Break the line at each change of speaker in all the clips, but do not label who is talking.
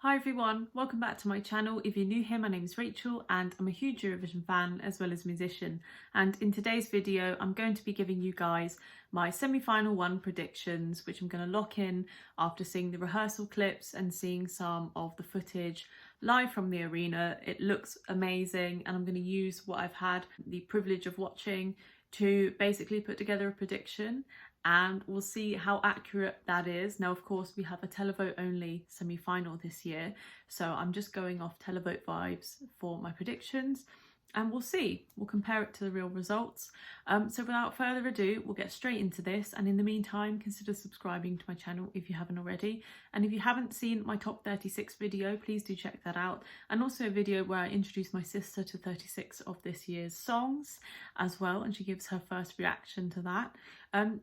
Hi everyone, welcome back to my channel. If you're new here, my name is Rachel and I'm a huge Eurovision fan as well as musician. And in today's video, I'm going to be giving you guys my semi-final one predictions, which I'm going to lock in after seeing the rehearsal clips and seeing some of the footage live from the arena. It looks amazing and I'm going to use what I've had the privilege of watching to basically put together a prediction, and we'll see how accurate that is. Now, of course, we have a televote only semi-final this year, so I'm just going off televote vibes for my predictions, and we'll see. We'll compare it to the real results. So without further ado, we'll get straight into this, and in the meantime, consider subscribing to my channel if you haven't already. And if you haven't seen my top 36 video, please do check that out, and also a video where I introduce my sister to 36 of this year's songs as well, and she gives her first reaction to that.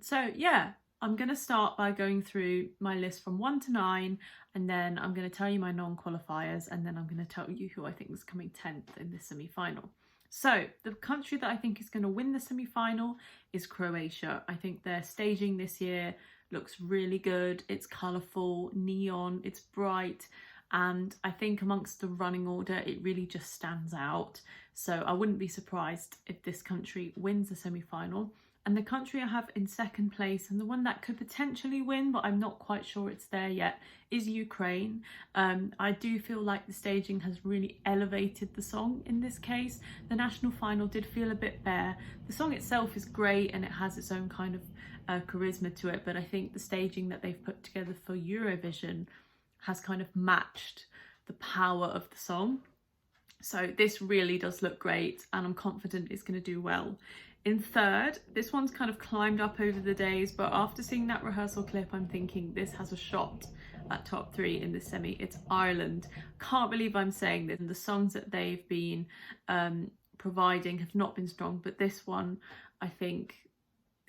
So yeah, I'm going to start by going through my list from 1 to 9, and then I'm going to tell you my non-qualifiers, and then I'm going to tell you who I think is coming 10th in this semi-final. So the country that I think is going to win the semi-final is Croatia. I think their staging this year looks really good. It's colourful, neon, it's bright, and I think amongst the running order it really just stands out. So I wouldn't be surprised if this country wins the semi-final. And the country I have in second place, and the one that could potentially win, but I'm not quite sure it's there yet, is Ukraine. I do feel like the staging has really elevated the song in this case. The national final did feel a bit bare. The song itself is great and it has its own kind of charisma to it, but I think the staging that they've put together for Eurovision has kind of matched the power of the song. So this really does look great, and I'm confident it's going to do well. In third, this one's kind of climbed up over the days, but after seeing that rehearsal clip, I'm thinking this has a shot at top 3 in the semi. It's Ireland. Can't believe I'm saying this. The songs that they've been providing have not been strong, but this one, I think,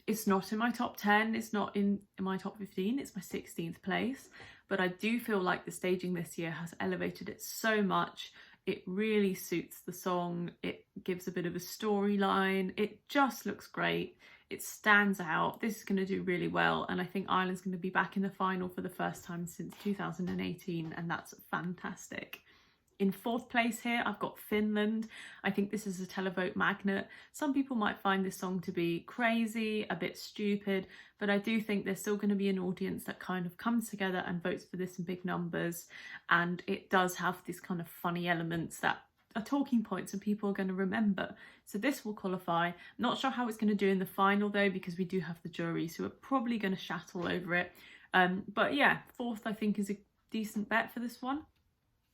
it's not in my top 10. It's not in my top 15. It's my 16th place. But I do feel like the staging this year has elevated it so much. It really suits the song. It gives a bit of a storyline. It just looks great. It stands out. This is going to do really well. And I think Ireland's going to be back in the final for the first time since 2018. And that's fantastic. In fourth place here, I've got Finland. I think this is a televote magnet. Some people might find this song to be crazy, a bit stupid, but I do think there's still going to be an audience that kind of comes together and votes for this in big numbers. And it does have these kind of funny elements that are talking points and people are going to remember. So this will qualify. Not sure how it's going to do in the final though, because we do have the juries who are probably going to chat all over it. But yeah, fourth I think is a decent bet for this one.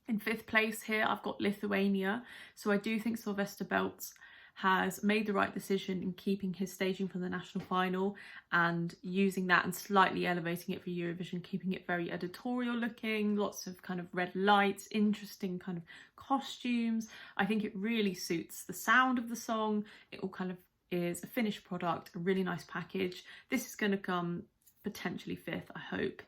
In fifth place here, I've got Lithuania. So I do think Sylvester Belts has made the right decision in keeping his staging for the national final and using that and slightly elevating it for Eurovision, keeping it very editorial looking, lots of kind of red lights, interesting kind of costumes. I think it really suits the sound of the song. It all kind of is a finished product, a really nice package. This is going to come potentially fifth, I hope.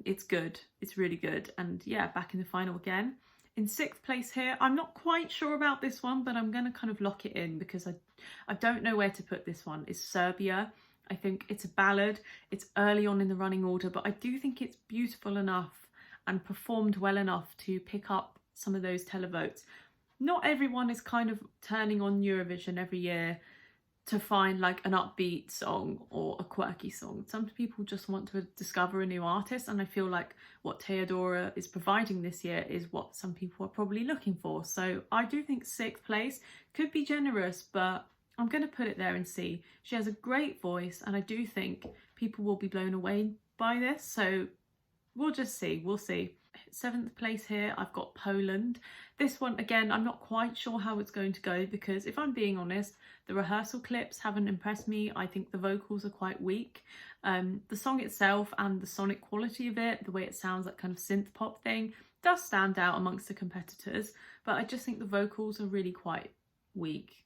It's good, it's really good, and yeah, back in the final again. In sixth place here, I'm not quite sure about this one, but I'm going to kind of lock it in because I don't know where to put this one, is Serbia. I think it's a ballad, it's early on in the running order, but I do think it's beautiful enough and performed well enough to pick up some of those televotes. Not everyone is kind of turning on Eurovision every year to find like an upbeat song or a quirky song. Some people just want to discover a new artist, and I feel like what Teodora is providing this year is what some people are probably looking for. So I do think sixth place could be generous, but I'm going to put it there and see. She has a great voice and I do think people will be blown away by this, so we'll just see, we'll see. Seventh place here, I've got Poland. This one, again, I'm not quite sure how it's going to go because if I'm being honest, the rehearsal clips haven't impressed me. I think the vocals are quite weak. The song itself and the sonic quality of it, the way it sounds, that kind of synth pop thing, does stand out amongst the competitors, but I just think the vocals are really quite weak.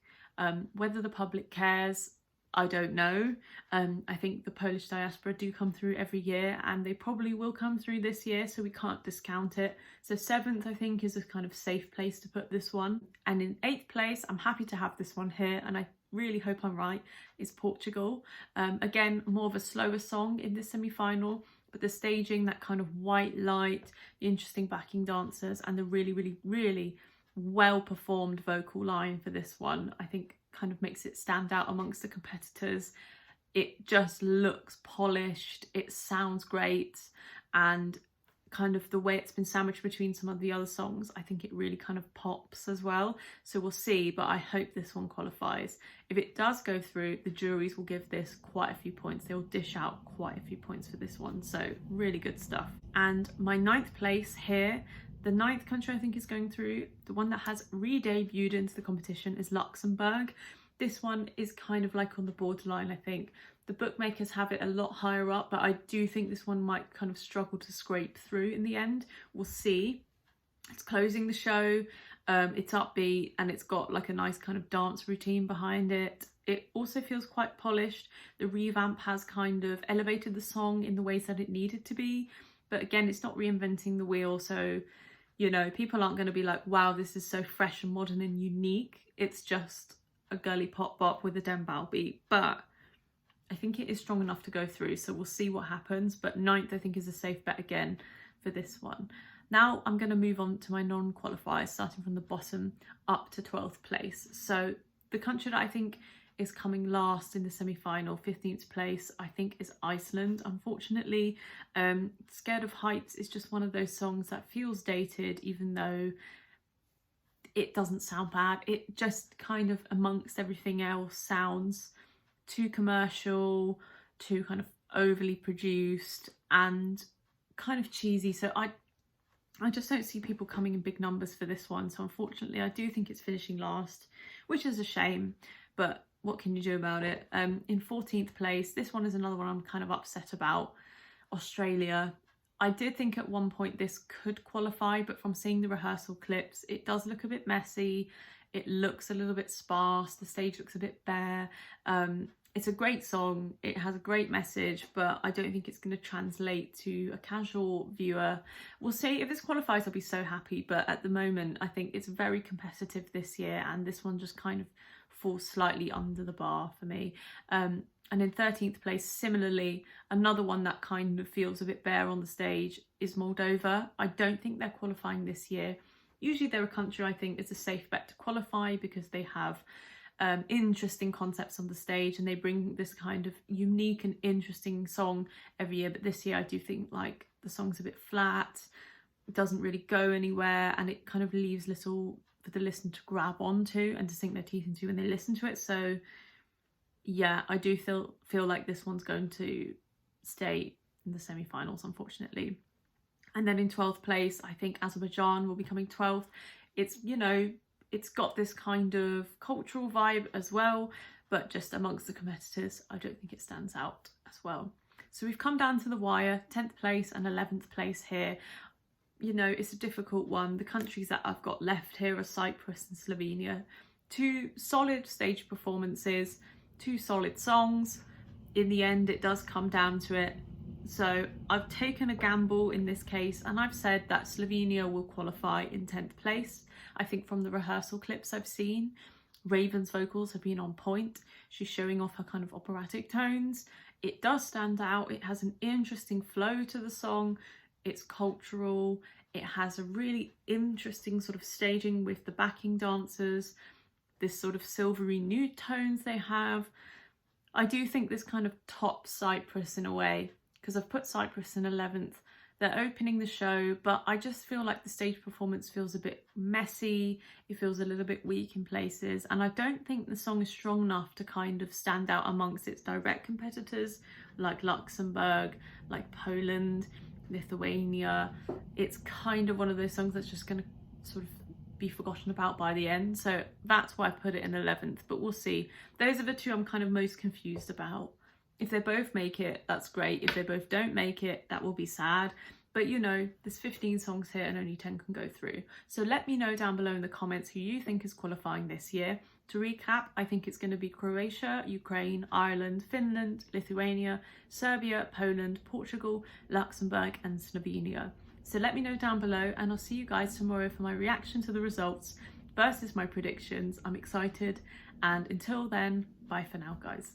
Whether the public cares, I don't know. I think the Polish diaspora do come through every year and they probably will come through this year, so we can't discount it. So seventh I think is a kind of safe place to put this one. And in eighth place, I'm happy to have this one here, and I really hope I'm right, is Portugal. Again, more of a slower song in this semi-final, but the staging, that kind of white light, the interesting backing dancers, and the really well performed vocal line for this one, I think kind of makes it stand out amongst the competitors. It just looks polished, it sounds great, and kind of the way it's been sandwiched between some of the other songs, I think it really kind of pops as well. So we'll see, but I hope this one qualifies. If it does go through, the juries will give this quite a few points. They'll dish out quite a few points for this one, so really good stuff. And my 9th place here, the 9th country I think is going through, the one that has re-debuted into the competition, is Luxembourg. This one is kind of like on the borderline, I think. The bookmakers have it a lot higher up, but I do think this one might kind of struggle to scrape through in the end. We'll see. It's closing the show, it's upbeat, and it's got like a nice kind of dance routine behind it. It also feels quite polished. The revamp has kind of elevated the song in the ways that it needed to be, but again, it's not reinventing the wheel, so you know, people aren't going to be like, wow, this is so fresh and modern and unique. It's just a girly pop bop with a dembal beat, but I think it is strong enough to go through, so we'll see what happens. But 9th I think is a safe bet again for this one. Now I'm going to move on to my non-qualifiers, starting from the bottom up to 12th place. So the country that I think is coming last in the semi-final, 15th place, I think is Iceland. Unfortunately, Scared of Heights is just one of those songs that feels dated, even though it doesn't sound bad. It just kind of, amongst everything else, sounds too commercial, too kind of overly produced and kind of cheesy. So I just don't see people coming in big numbers for this one. So unfortunately, I do think it's finishing last, which is a shame, but what can you do about it? In 14th place, this one is another one I'm kind of upset about, Australia. I did think at one point this could qualify, but from seeing the rehearsal clips, it does look a bit messy. It looks a little bit sparse. The stage looks a bit bare. It's a great song. It has a great message, but I don't think it's going to translate to a casual viewer. We'll see. If this qualifies, I'll be so happy. But at the moment, I think it's very competitive this year, and this one just kind of falls slightly under the bar for me. And in 13th place, similarly, another one that kind of feels a bit bare on the stage is Moldova. I don't think they're qualifying this year. Usually they're a country I think is a safe bet to qualify because they have interesting concepts on the stage and they bring this kind of unique and interesting song every year. But this year I do think like the song's a bit flat, it doesn't really go anywhere, and it kind of leaves little for the listener to grab onto and to sink their teeth into when they listen to it. So yeah, I do feel like this one's going to stay in the semi-finals, unfortunately. And then in 12th place, I think Azerbaijan will be coming 12th. It's, you know, it's got this kind of cultural vibe as well, but just amongst the competitors, I don't think it stands out as well. So we've come down to the wire, 10th place and 11th place here. You know, it's a difficult one. The countries that I've got left here are Cyprus and Slovenia. Two solid stage performances, two solid songs. In the end, it does come down to it. So I've taken a gamble in this case, and I've said that Slovenia will qualify in 10th place. I think from the rehearsal clips I've seen, Raven's vocals have been on point. She's showing off her kind of operatic tones. It does stand out. It has an interesting flow to the song. It's cultural. It has a really interesting sort of staging with the backing dancers, this sort of silvery nude tones they have. I do think this kind of tops Cyprus in a way, because I've put Cyprus in 11th. They're opening the show, but I just feel like the stage performance feels a bit messy. It feels a little bit weak in places. And I don't think the song is strong enough to kind of stand out amongst its direct competitors, like Luxembourg, like Poland, Lithuania. It's kind of one of those songs that's just going to sort of be forgotten about by the end. So that's why I put it in 11th, but we'll see. Those are the two I'm kind of most confused about. If they both make it, that's great. If they both don't make it, that will be sad. But you know, there's 15 songs here and only 10 can go through. So let me know down below in the comments who you think is qualifying this year. To recap, I think it's going to be Croatia, Ukraine, Ireland, Finland, Lithuania, Serbia, Poland, Portugal, Luxembourg and Slovenia. So let me know down below, and I'll see you guys tomorrow for my reaction to the results versus my predictions. I'm excited, and until then, bye for now, guys.